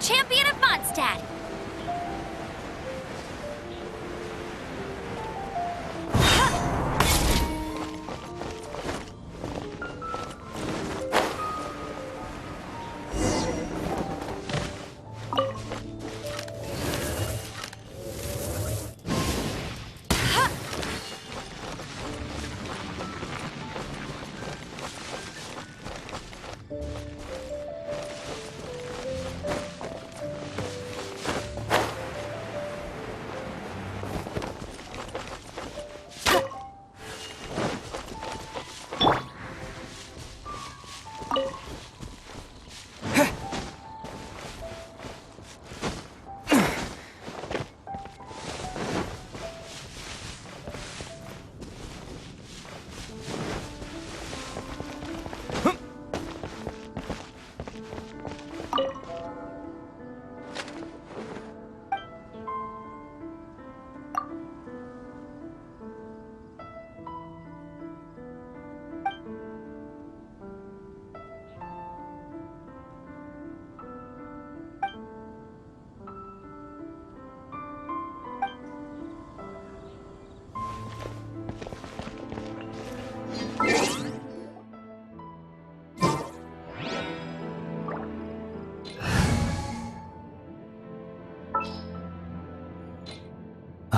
champion of Mondstadt!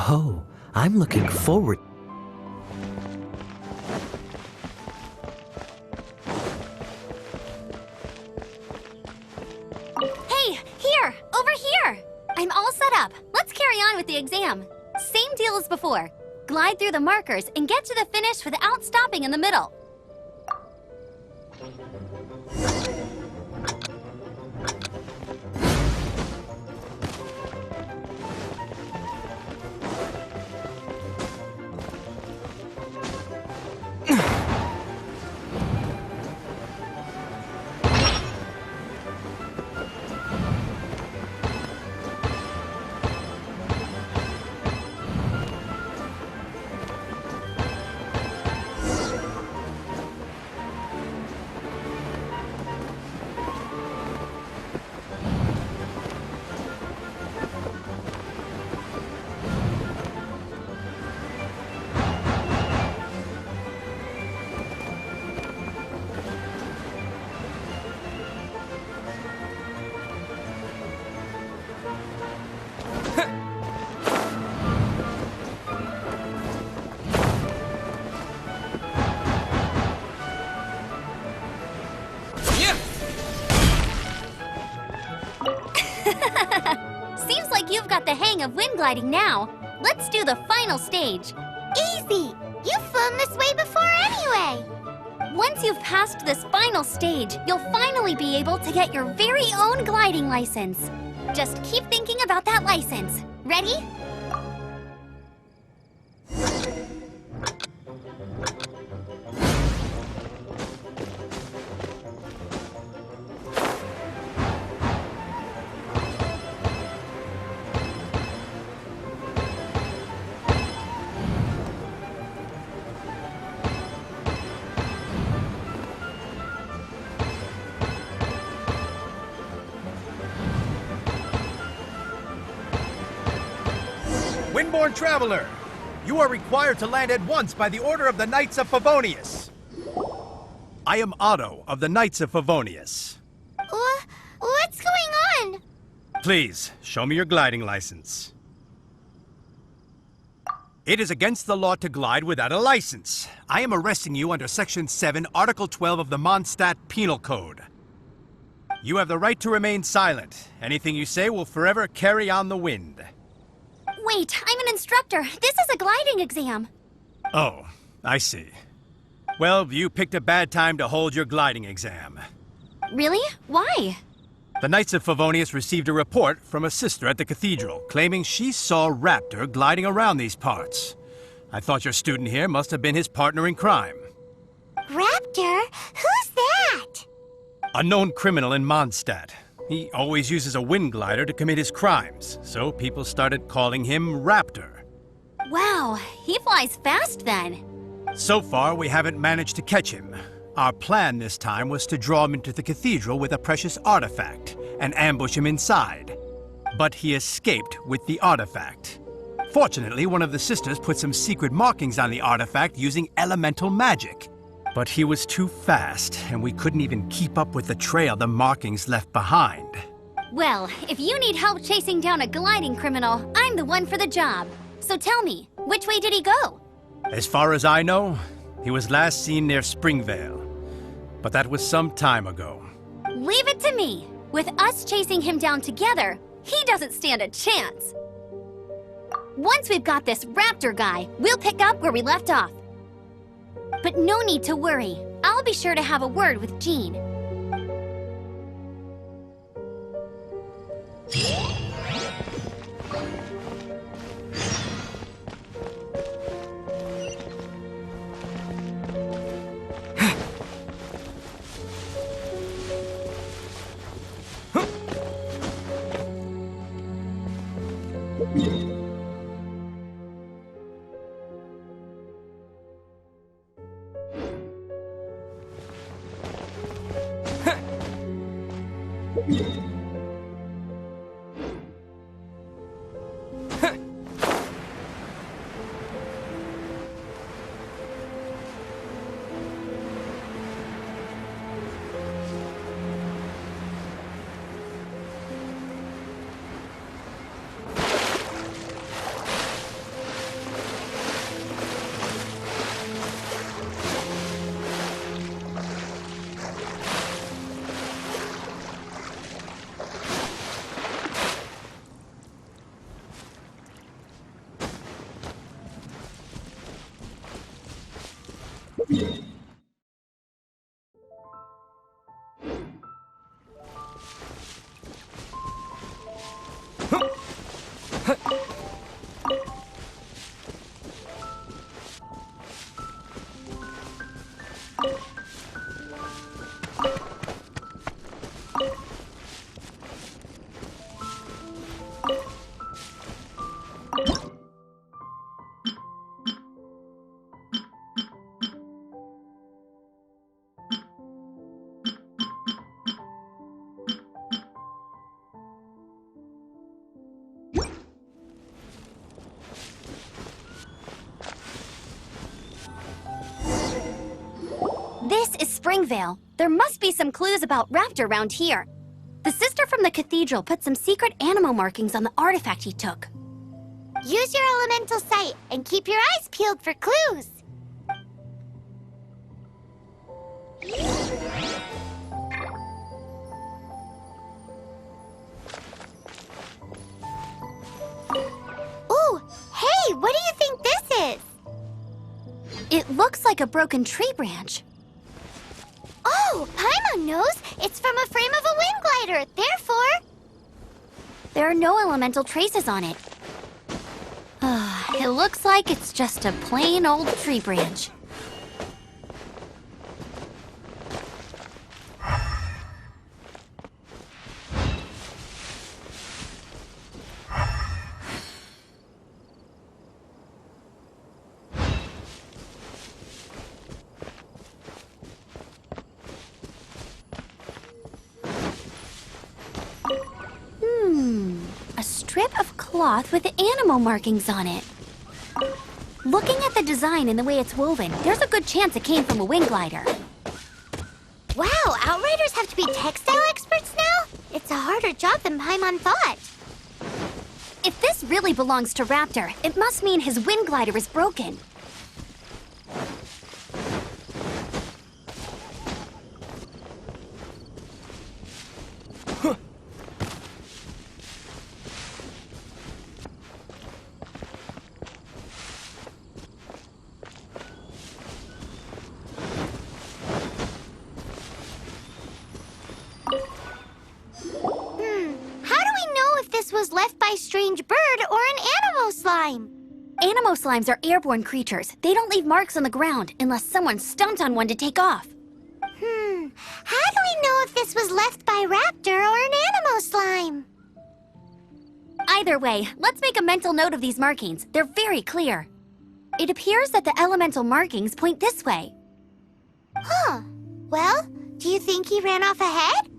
Oh, I'm looking forward. Hey, here! Over here! I'm all set up. Let's carry on with the exam. Same deal as before. Glide through the markers and get to the finish without stopping in the middle. Seems like you've got the hang of wind gliding now. Let's do the final stage. Easy! You've flown this way before anyway! Once you've passed this final stage, you'll finally be able to get your very own gliding license. Just keep thinking about that license. Ready? Windborne Traveler, you are required to land at once by the order of the Knights of Favonius. I am Otto of the Knights of Favonius. What's going on? Please, show me your gliding license. It is against the law to glide without a license. I am arresting you under Section 7, Article 12 of the Mondstadt Penal Code. You have the right to remain silent. Anything you say will forever carry on the wind. Wait, I'm an instructor. This is a gliding exam. Oh, I see. Well, you picked a bad time to hold your gliding exam. Really? Why? The Knights of Favonius received a report from a sister at the cathedral claiming she saw Raptor gliding around these parts. I thought your student here must have been his partner in crime. Raptor? Who's that? A known criminal in Mondstadt. He always uses a wind glider to commit his crimes, so people started calling him Raptor. Wow, he flies fast then. So far, we haven't managed to catch him. Our plan this time was to draw him into the cathedral with a precious artifact, and ambush him inside. But he escaped with the artifact. Fortunately, one of the sisters put some secret markings on the artifact using elemental magic. But he was too fast, and we couldn't even keep up with the trail the markings left behind. Well, if you need help chasing down a gliding criminal, I'm the one for the job. So tell me, which way did he go? As far as I know, he was last seen near Springvale. But that was some time ago. Leave it to me. With us chasing him down together, he doesn't stand a chance. Once we've got this raptor guy, we'll pick up where we left off. But no need to worry. I'll be sure to have a word with Jean. This is Springvale. There must be some clues about Raptor around here. The sister from the cathedral put some secret animal markings on the artifact he took. Use your elemental sight and keep your eyes peeled for clues. Ooh, hey, what do you think this is? It looks like a broken tree branch. Oh, Paimon knows. It's from a frame of a wind glider. Therefore, There are no elemental traces on it. It looks like it's just a plain old tree branch. A strip of cloth with animal markings on it. Looking at the design and the way it's woven, there's a good chance it came from a wing glider. wow, Outriders have to be textile experts now? It's a harder job than Paimon thought. If this really belongs to Raptor, it must mean his wind glider is broken. How do we know if this was left by strange bird or an animal slime? Animo slimes are airborne creatures. They don't leave marks on the ground unless someone stomped on one to take off. How do we know if this was left by raptor or an animal slime? Either way, let's make a mental note of these markings. They're very clear. It appears that the elemental markings point this way. Huh. Well, do you think he ran off ahead?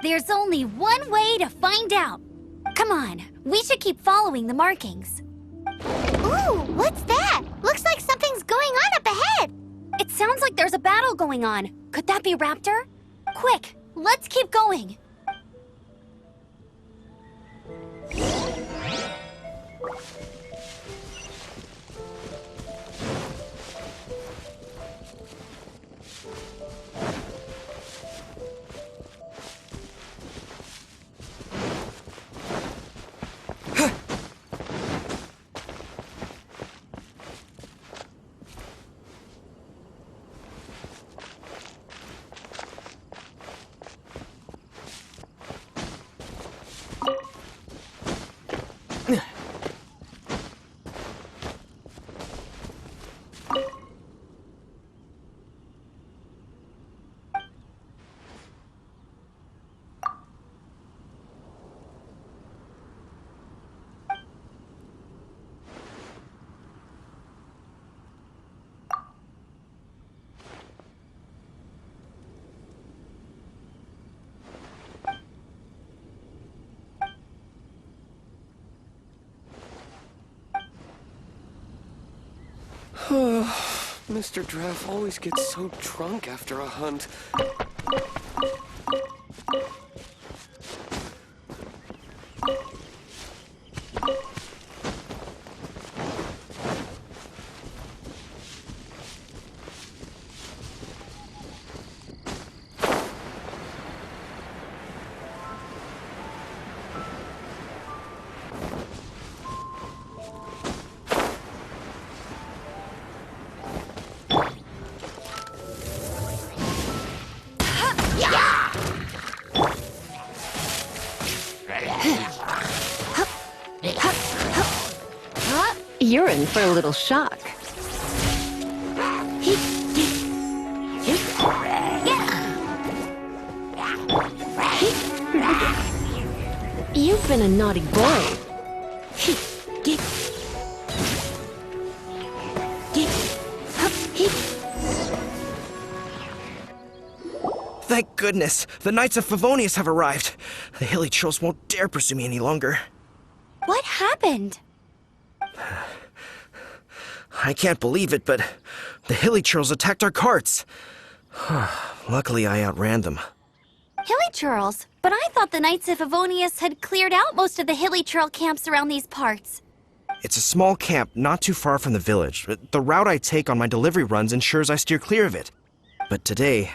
There's only one way to find out. Come on, we should keep following the markings. Ooh, what's that? Looks like something's going on up ahead. It sounds like there's a battle going on. Could that be Raptor? Quick, let's keep going. Mr. Draff always gets so drunk after a hunt. You're in for a little shock. You've been a naughty boy. Thank goodness! The Knights of Favonius have arrived! The hilly trolls won't dare pursue me any longer. What happened? I can't believe it, but the hilly trolls attacked our carts. Luckily, I outran them. Hilly Churls? But I thought the Knights of Favonius had cleared out most of the Hilly Churl camps around these parts. It's a small camp not too far from the village. The route I take on my delivery runs ensures I steer clear of it. But today,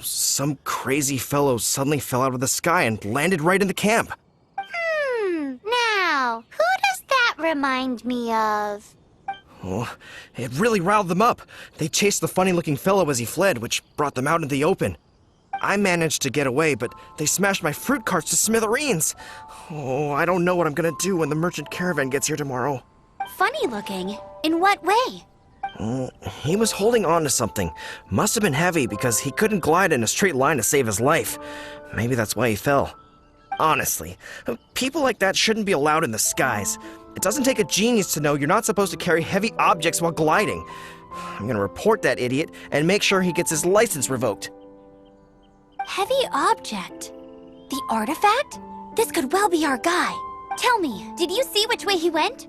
some crazy fellow suddenly fell out of the sky and landed right in the camp. Now, who does that remind me of? Oh, it really riled them up. They chased the funny-looking fellow as he fled, which brought them out into the open. I managed to get away, but they smashed my fruit carts to smithereens. Oh, I don't know what I'm gonna do when the merchant caravan gets here tomorrow. Funny looking? In what way? He was holding on to something. Must have been heavy because he couldn't glide in a straight line to save his life. Maybe that's why he fell. Honestly, people like that shouldn't be allowed in the skies. It doesn't take a genius to know you're not supposed to carry heavy objects while gliding. I'm gonna report that idiot and make sure he gets his license revoked. Heavy object? The artifact? This could well be our guy. Tell me, did you see which way he went?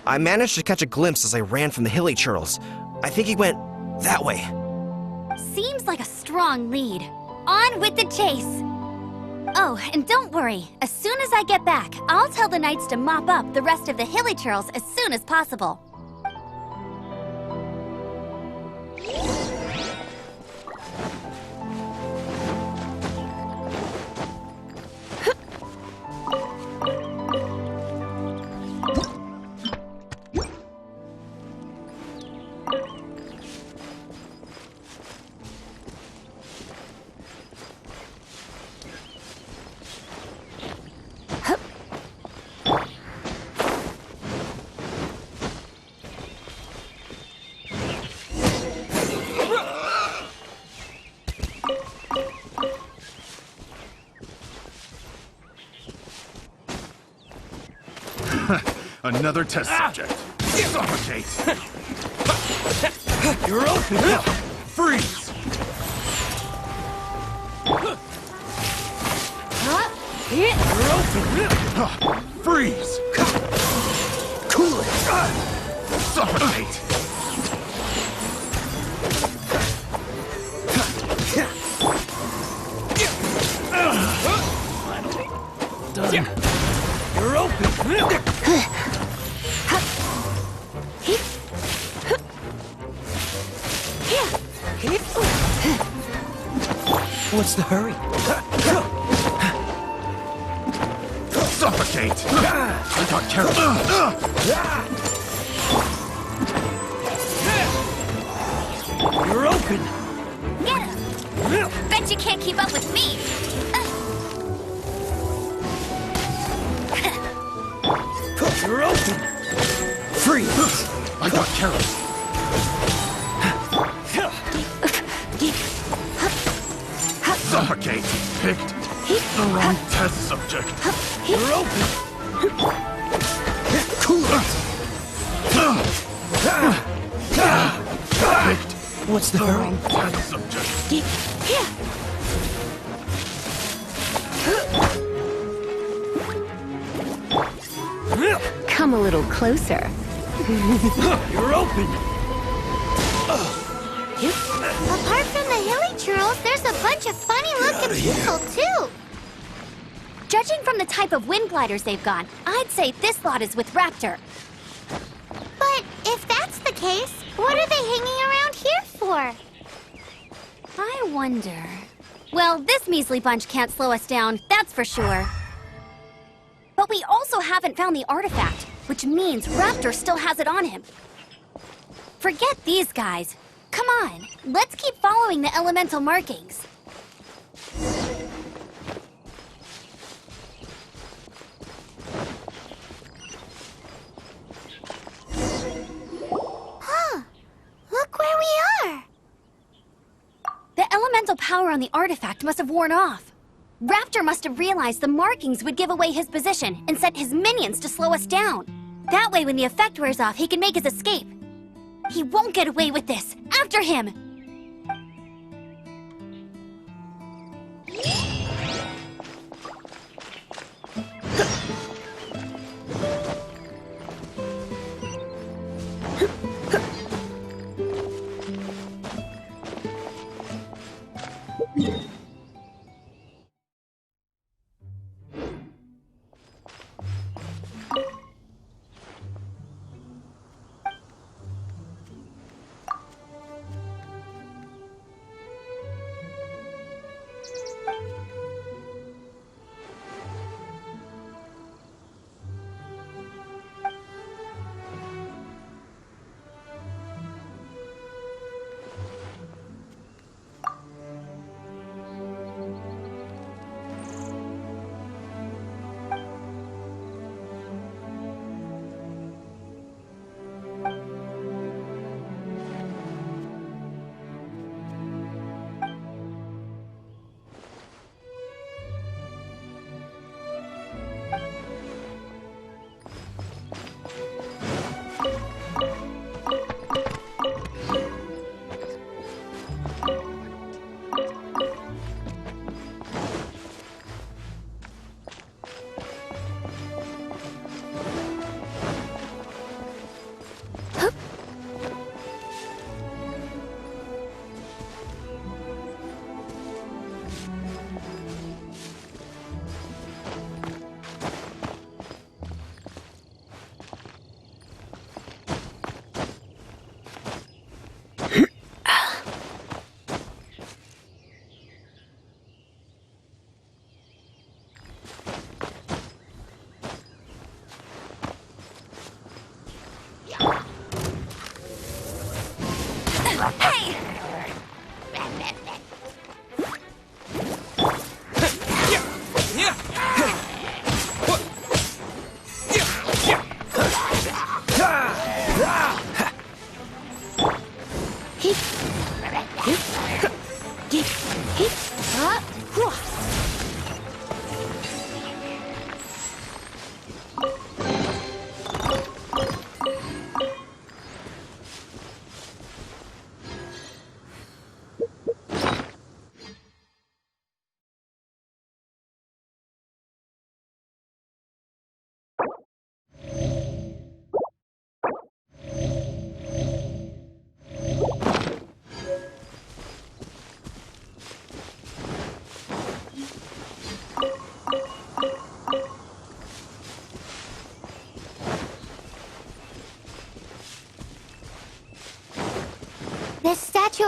I managed to catch a glimpse as I ran from the hilly churls. I think he went that way. Seems like a strong lead. On with the chase! Oh, and don't worry. As soon as I get back, I'll tell the Knights to mop up the rest of the hilly churls as soon as possible. Another test subject. Suffocate! You're up! Freeze! Freeze! Cool it! Suffocate! Done. You're open! What's the hurry? Suffocate! I got careless. You're open! Get him! Bet you can't keep up with me! You're open! Freeze! I got careless. Suffocate! Picked the wrong test subject. You're open! Cool it! Picked What's the the hurry? wrong test subject. Come a little closer. You're open! Apart from the hilly churls, there's a bunch of funny-looking people, too. Judging from the type of wind gliders they've got, I'd say this lot is with Raptor. But if that's the case, what are they hanging around here for? I wonder... Well, this measly bunch can't slow us down, that's for sure. But we also haven't found the artifact, which means Raptor still has it on him. Forget these guys. Come on, let's keep following the elemental markings. Look where we are. The elemental power on the artifact must have worn off. Raptor must have realized the markings would give away his position and sent his minions to slow us down. That way, when the effect wears off, he can make his escape. He won't get away with this. After him!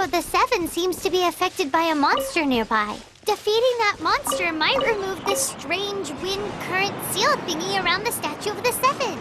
of the Seven seems to be affected by a monster nearby. Defeating that monster might remove this strange wind current seal thingy around the Statue of the Seven.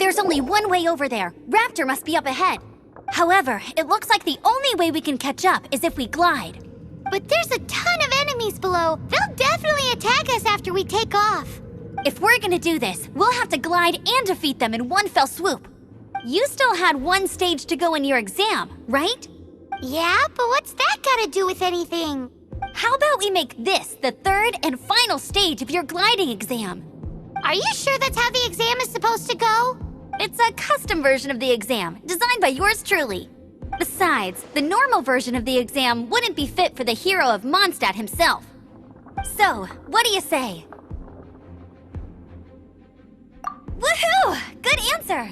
There's only one way over there. Raptor must be up ahead. However, it looks like the only way we can catch up is if we glide. But there's a ton of enemies below. They'll definitely attack us after we take off. If we're gonna do this, we'll have to glide and defeat them in one fell swoop. You still had one stage to go in your exam, right? Yeah, but what's that gotta do with anything? How about we make this the third and final stage of your gliding exam? Are you sure that's how the exam is supposed to go? It's a custom version of the exam, designed by yours truly. Besides, the normal version of the exam wouldn't be fit for the hero of Mondstadt himself. So, what do you say? Woohoo! Good answer!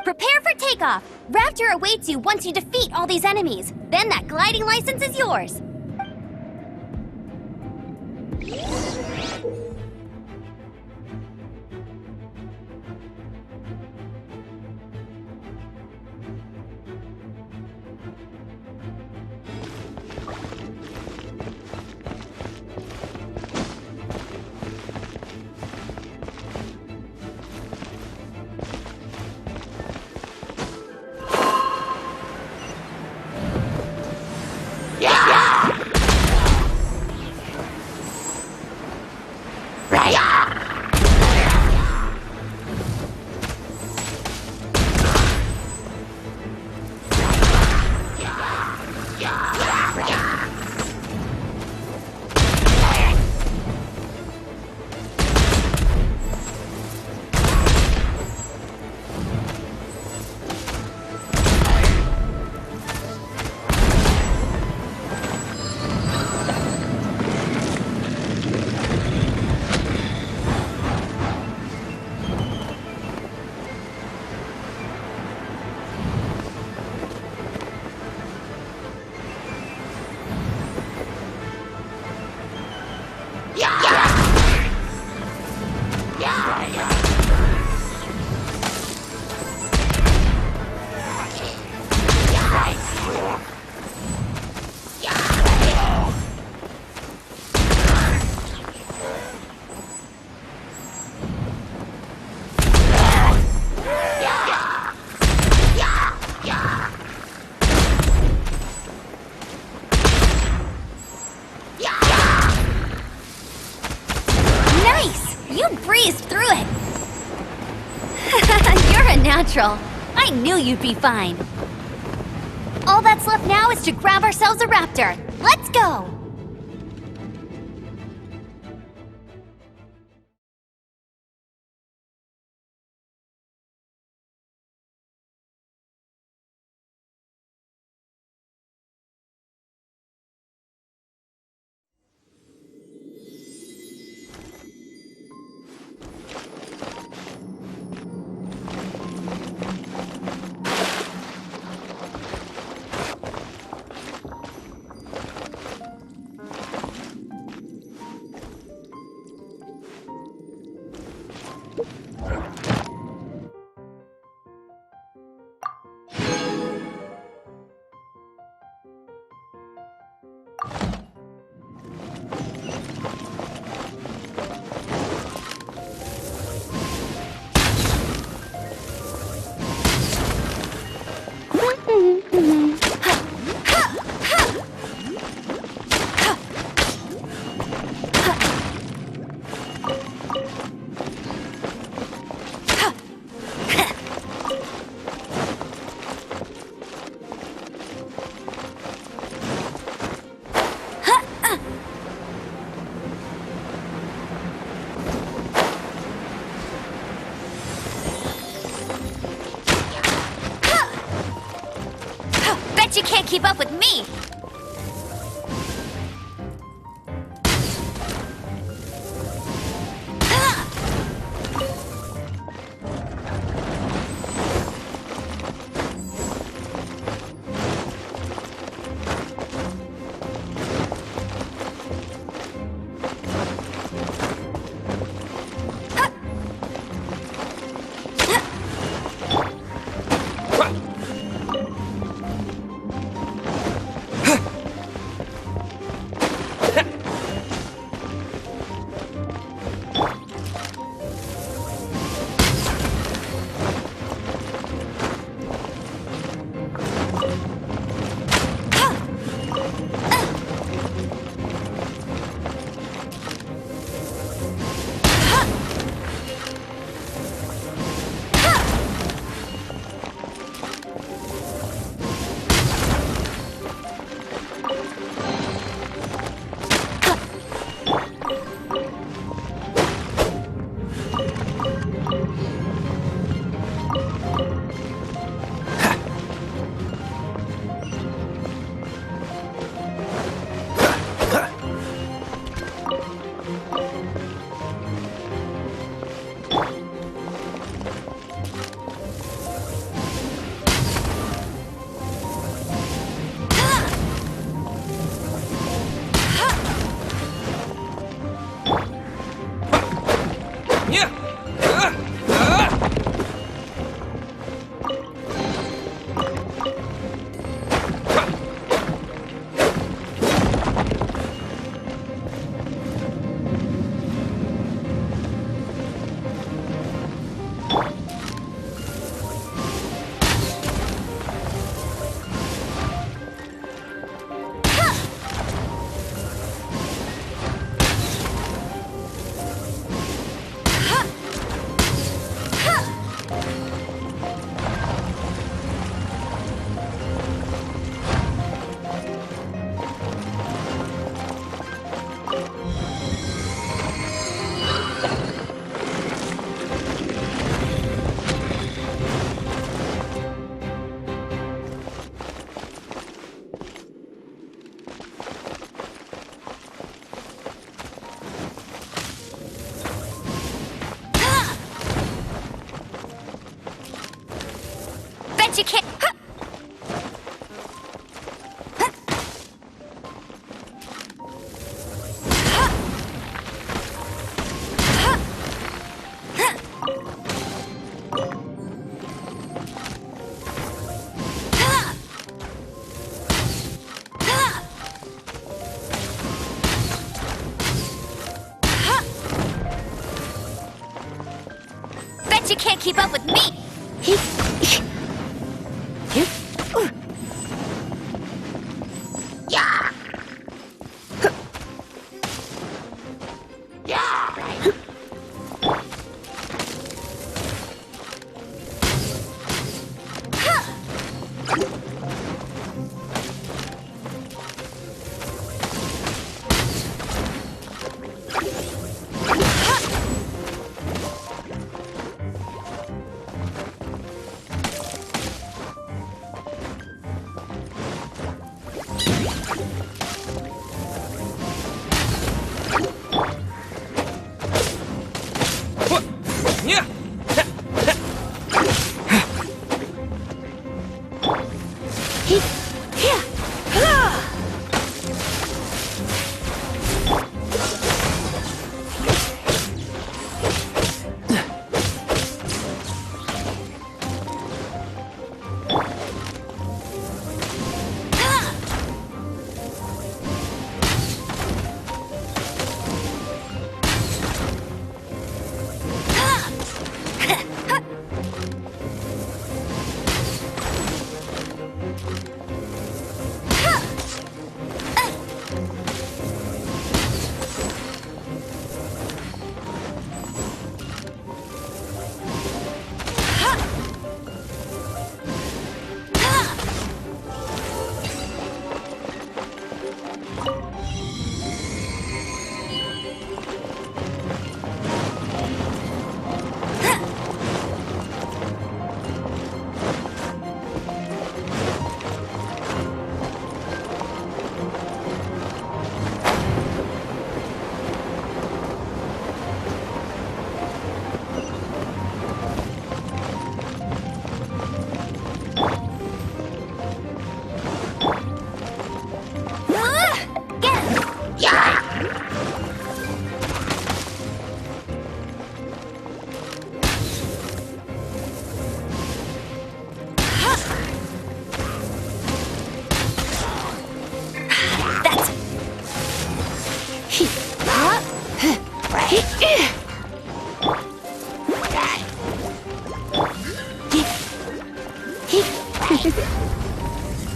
Prepare for takeoff. Raptor awaits you once you defeat all these enemies. Then that gliding license is yours. natural. I knew you'd be fine. All that's left now is to grab ourselves a raptor. Let's go! Bet you can't keep up with me! You can't. Bet you can't keep up with me.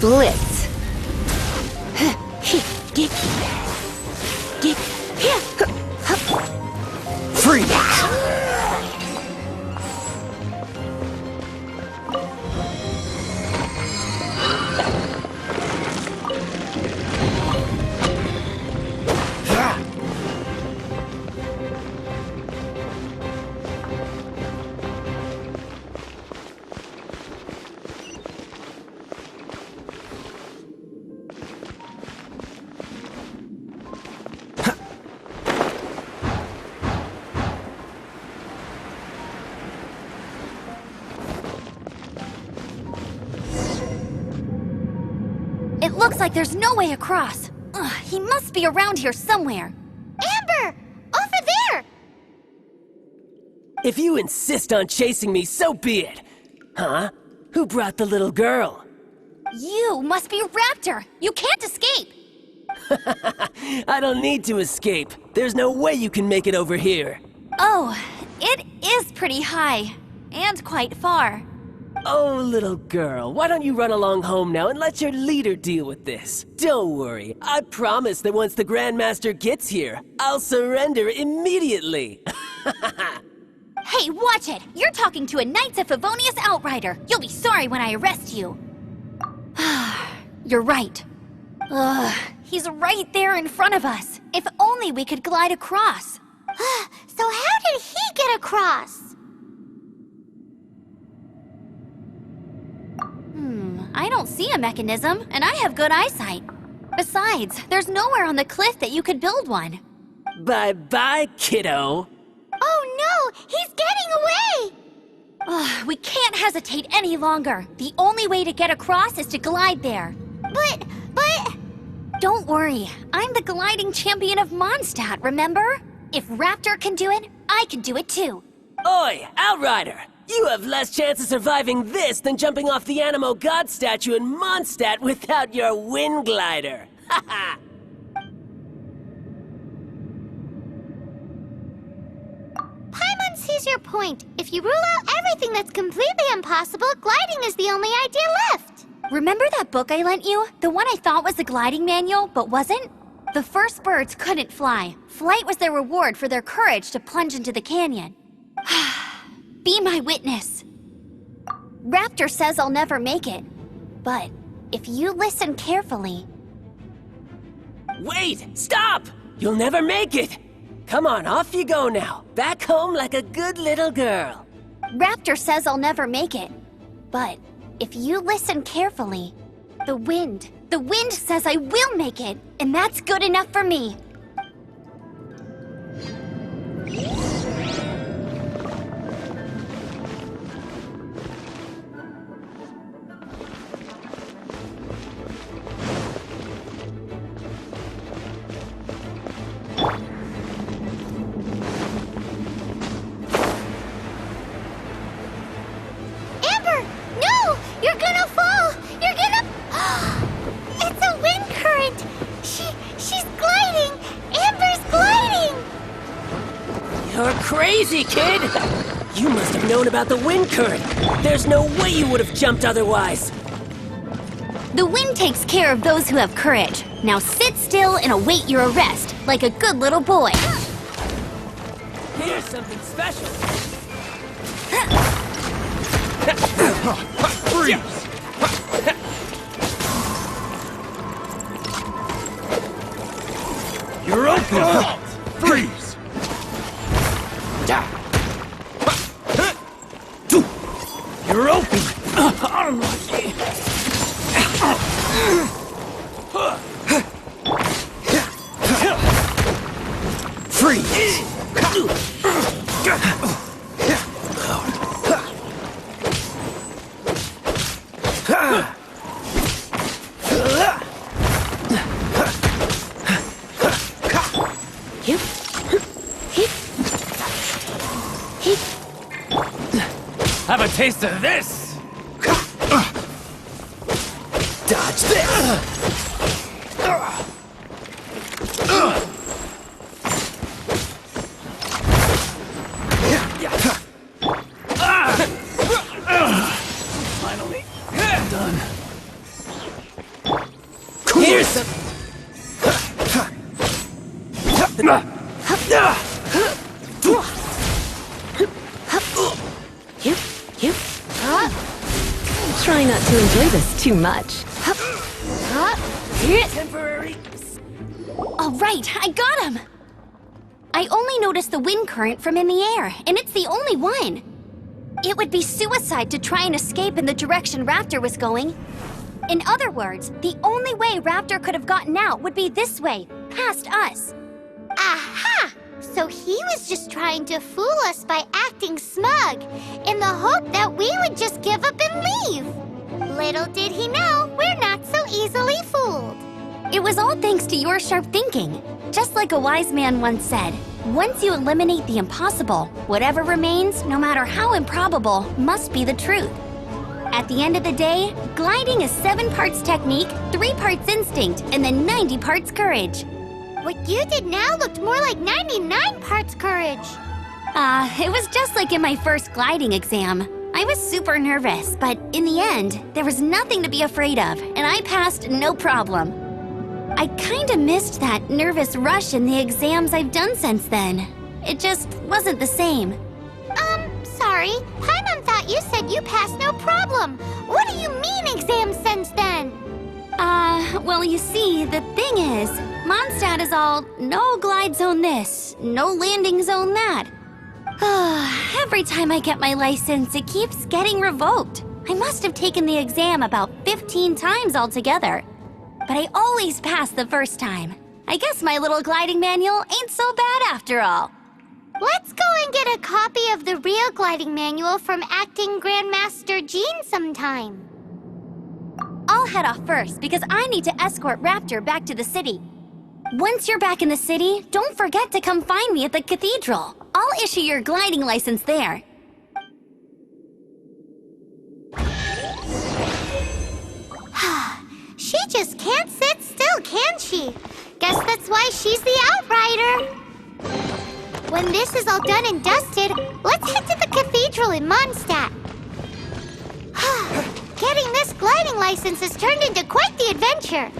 Blitz. Freeze! It looks like there's no way across. Ugh, he must be around here somewhere. Amber! Over there! If you insist on chasing me, so be it. Huh? Who brought the little girl? You must be Raptor. You can't escape. I don't need to escape. There's no way you can make it over here. Oh, it is pretty high. And quite far. Oh, little girl, why don't you run along home now and let your leader deal with this? Don't worry, I promise that once the Grandmaster gets here, I'll surrender immediately. Hey, watch it! You're talking to a Knights of Favonius outrider. You'll be sorry when I arrest you. You're right. Ugh, he's right there in front of us. If only we could glide across. So how did he get across? I don't see a mechanism, and I have good eyesight. Besides, there's nowhere on the cliff that you could build one. Bye-bye, kiddo. Oh no! He's getting away! Ugh, we can't hesitate any longer. The only way to get across is to glide there. But... Don't worry, I'm the gliding champion of Mondstadt, remember? If Raptor can do it, I can do it too. Oi, Outrider! You have less chance of surviving this than jumping off the Animo God statue in Mondstadt without your wind glider. Haha! Paimon sees your point. If you rule out everything that's completely impossible, gliding is the only idea left. Remember that book I lent you? The one I thought was the gliding manual, but wasn't? The first birds couldn't fly. Flight was their reward for their courage to plunge into the canyon. Be my witness. Raptor says I'll never make it. But if you listen carefully... Wait! Stop! You'll never make it! Come on, off you go now. Back home like a good little girl. Raptor says I'll never make it. But if you listen carefully, the wind says I will make it, and that's good enough for me. easy, kid! You must have known about the wind current. There's no way you would have jumped otherwise. The wind takes care of those who have courage. Now sit still and await your arrest, like a good little boy. Here's something special. Freeze! You're open! Freeze! You're open! Unlucky. Freeze! Have a taste of this! Dodge this! Finally, done. Here's some... Try not to enjoy this too much. Temporary... All right, I got him! I only noticed the wind current from in the air, and it's the only one. It would be suicide to try and escape in the direction Raptor was going. In other words, the only way Raptor could have gotten out would be this way, past us. Aha! So he was just trying to fool us by acting smug, in the hope that we would just give up and leave. Little did he know, we're not so easily fooled. It was all thanks to your sharp thinking. Just like a wise man once said, once you eliminate the impossible, whatever remains, no matter how improbable, must be the truth. At the end of the day, gliding is 7 parts technique, 3 parts instinct, and then 90 parts courage. What you did now looked more like 99 parts courage. It was just like in my first gliding exam. I was super nervous, but in the end, there was nothing to be afraid of, and I passed no problem. I kinda missed that nervous rush in the exams I've done since then. It just wasn't the same. Sorry. Paimon thought you said you passed no problem. What do you mean exams since then? Well, you see, the thing is, Mondstadt is all, no glide zone this, no landing zone that. Every time I get my license, it keeps getting revoked. I must have taken the exam about 15 times altogether. But I always pass the first time. I guess my little gliding manual ain't so bad after all. Let's go and get a copy of the real gliding manual from Acting Grandmaster Jean sometime. I'll head off first because I need to escort Raptor back to the city. Once you're back in the city, don't forget to come find me at the cathedral. I'll issue your gliding license there. She just can't sit still, can she? Guess that's why she's the outrider. When this is all done and dusted, let's head to the cathedral in Mondstadt. Getting this gliding license has turned into quite the adventure.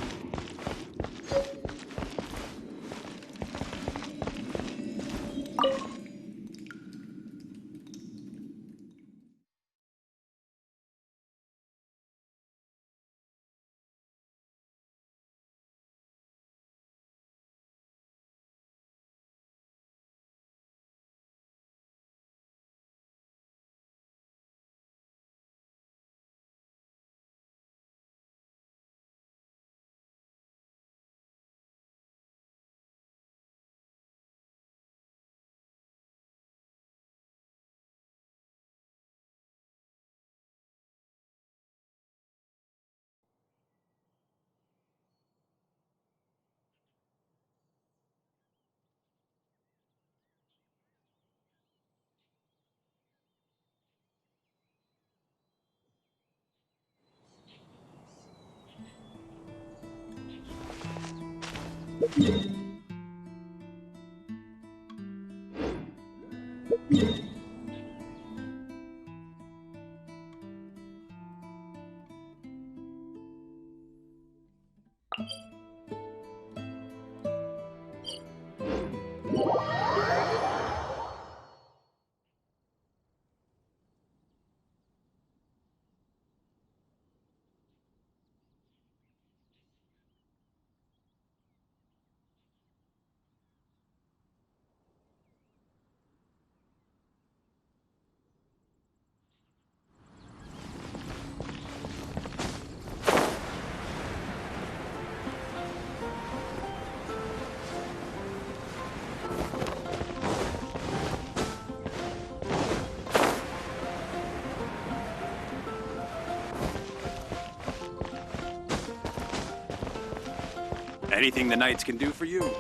Anything the knights can do for you?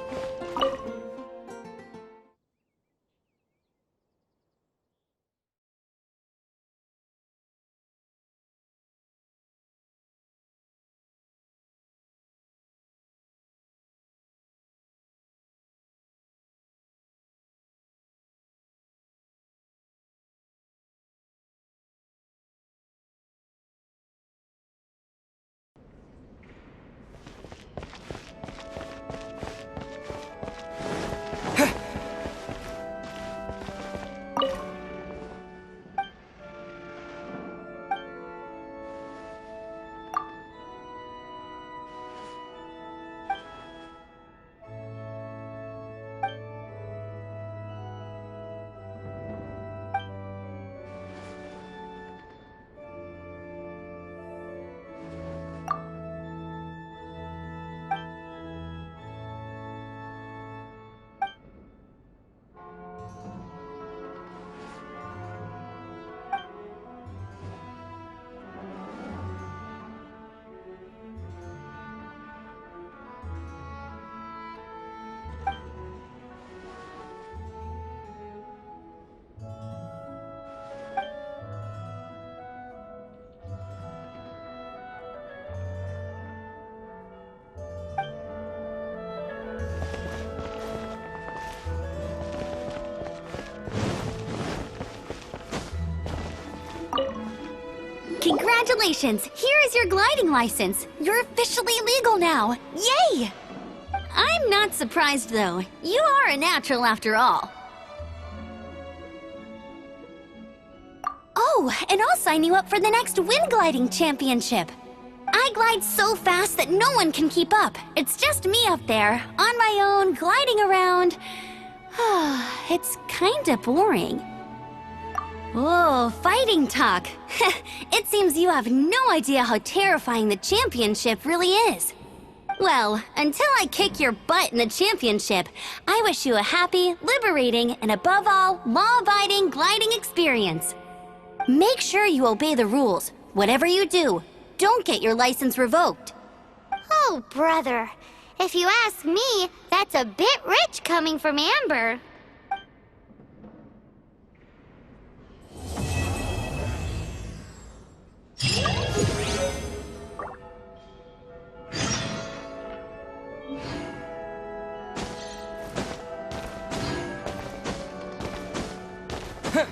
Congratulations! Here is your gliding license. You're officially legal now. Yay! I'm not surprised, though. You are a natural after all. Oh, and I'll sign you up for the next wind gliding championship. I glide so fast that no one can keep up. It's just me up there, on my own, gliding around. It's kinda boring. Oh, fighting talk. It seems you have no idea how terrifying the championship really is. Well, until I kick your butt in the championship, I wish you a happy, liberating, and above all, law-abiding gliding experience. Make sure you obey the rules. Whatever you do, don't get your license revoked. Oh, brother. If you ask me, that's a bit rich coming from Amber. Huh.